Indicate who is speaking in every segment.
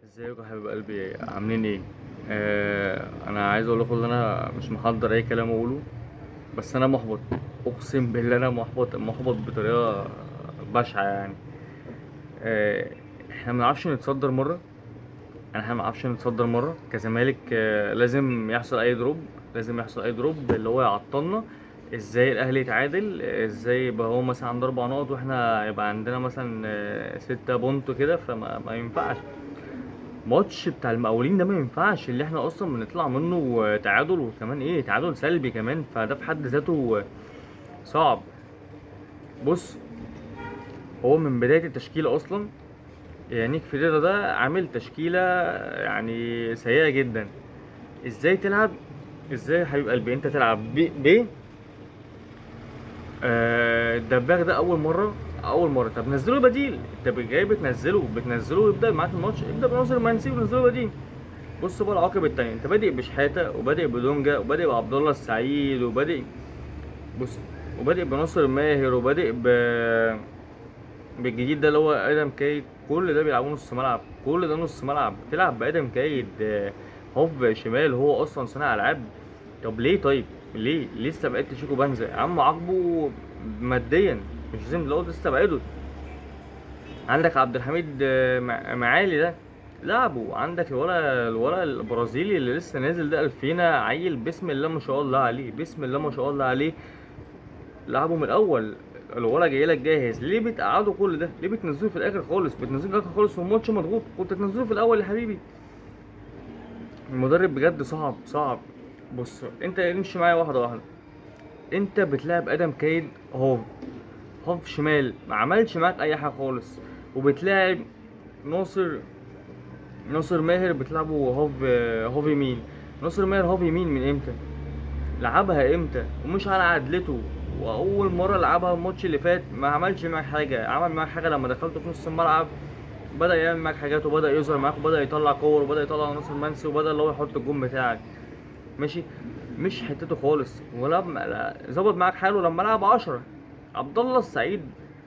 Speaker 1: ازيكم يا حبيب قلبي، عاملين ايه؟ انا عايز اقول لكم ان انا مش محضر اي كلام اقوله. بس انا محبط. اقسم بالله انا محبط بطريقه بشعه يعني. آه احنا ما بنعرفش نتصدر مره. احنا ما بنعرفش نتصدر مره كزمالك. لازم يحصل اي دروب. لازم يحصل اي دروب اللي هو يعطلنا. ازاي الاهلي يتعادل؟ ازاي يبقى هو مثلا عنده 4 نقط واحنا يبقى عندنا مثلا 6 بونت كده؟ ما ينفعش. ماتش بتاع المقاولين ده ما ينفعش اللي احنا اصلا بنطلع منه تعادل، وكمان ايه، تعادل سلبي كمان، فده في حد ذاته صعب. بص، هو من بداية التشكيلة اصلا يانيك فيريرا ده عامل تشكيلة يعني سيئة جدا. ازاي تلعب؟ ازاي يا حبيب قلبي انت تلعب الدباغ ده اول مرة طب نزله بديل. انت جاي بتنزله ويبدأ معاك الماتش، ابدأ بناصر منسي ونزله بديل. بص بقى العواقب التانية، انت بادئ بشحاتة وبادئ بدونجا وبادئ بعبد الله السعيد بص وبادئ بناصر ماهر وبادئ بالجديد ده اللي هو ادم كايد. كل ده بيلعبوا نص ملعب، كل ده نص ملعب تلعب بادم كايد هوف شمال، هو اصلا صانع العاب. طب ليه؟ طيب ليه استبعدت شيكو بنزا يا عم؟ عاقبه ماديا، مش لازم لو تستبعده. عندك عبد الحميد معالي ده لعبه. عندك الولا البرازيلي اللي لسه نازل ده الفينا عيل، بسم الله ما شاء الله عليه، بسم الله ما شاء الله عليه. لعبه من الاول. الولا جاي لك جاهز، ليه بتقعده كل ده؟ ليه بتنزله في الاخر خالص؟ بتنزله في الاخر خالص والماتش مضغوط، كنت تنزله في الاول يا حبيبي. المدرب بجد صعب صعب. بص انت امشي معايا واحده واحده. انت بتلعب ادم كايد هوف شمال، ما عملش معاك اي حاجه خالص. وبتلاعب ناصر ناصر ماهر بتلعبه هوف يمين. ناصر ماهر هوف يمين من امتى؟ لعبها امتى ومش على عدلته؟ واول مره لعبها الماتش اللي فات ما عملش معاك حاجه. عمل معاك حاجه لما دخلته في نص الملعب، بدا يعمل معاك حاجات وبدا يظهر معاك وبدا يطلع كور وبدا يطلع ناصر منسي وبدا اللي هو يحط الجون بتاعك. ماشي. مش حتته خالص، ولا ظبط معاك حاله لما لعب 10. عبد الله السعيد،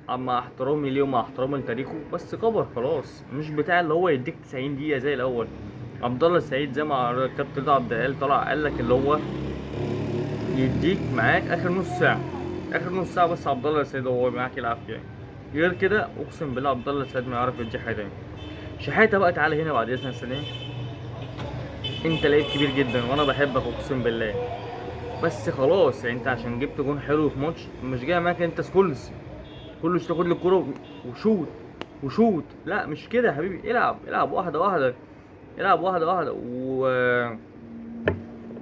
Speaker 1: مع احترامي ليه ومع احترامي لتاريخه، بس كبر خلاص، مش بتاع اللي هو يديك 90 دقيقة زي الأول. عبد الله السعيد زي ما الكابتن رضا عبد العال طلع قال لك اللي هو يديك معاك آخر نص ساعة. آخر نص ساعة بس عبد الله السعيد هو معاك يلعب فيها. غير كده أقسم بالله عبد الله السعيد ما يعرف يديك حاجة تاني. شحاتة بقى تعالى هنا بعد إذنك السنة. أنت لعيب كبير جدا وأنا بحبك أقسم بالله، بس خلاص يعني انت عشان جبت جون حلو في ماتش مش جاي معاك انت سكولز كله تاخد لي الكوره وشوت وشوت. لا مش كده يا حبيبي، العب واحده واحده. العب واحده واحده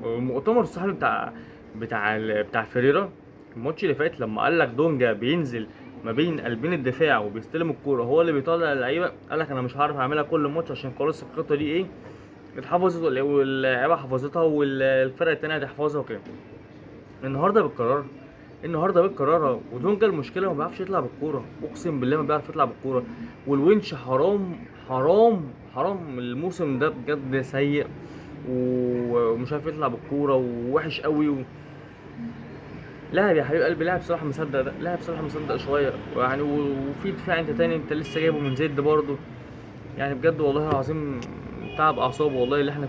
Speaker 1: والمؤتمر الصحفي بتاع فيريرا الماتش اللي فات لما قال لك دونجا بينزل ما بين قلبين الدفاع وبيستلم الكوره هو اللي بيطلع اللعيبه، قال لك انا مش هعرف اعملها كل ماتش عشان خلاص الخطه دي ايه اتحفظت واللعيبه حفظتها والفرقه التانيه هتحفظها وكده. النهارده بالقرار، النهارده بالقرار ودونجا المشكله ما بيعرفش يطلع بالكوره، اقسم بالله ما بيعرف يطلع بالكوره. والونش حرام حرام حرام، الموسم ده بجد سيء ومش عارف يطلع بالكوره ووحش قوي لاعب يا حبيب قلبي، لاعب صراحه مصدق، ده لاعب صراحه مصدق شويه يعني. وفي دفاع انت تاني انت لسه جايبه من زد برضه، يعني بجد والله العظيم تعب اعصابه والله اللي احنا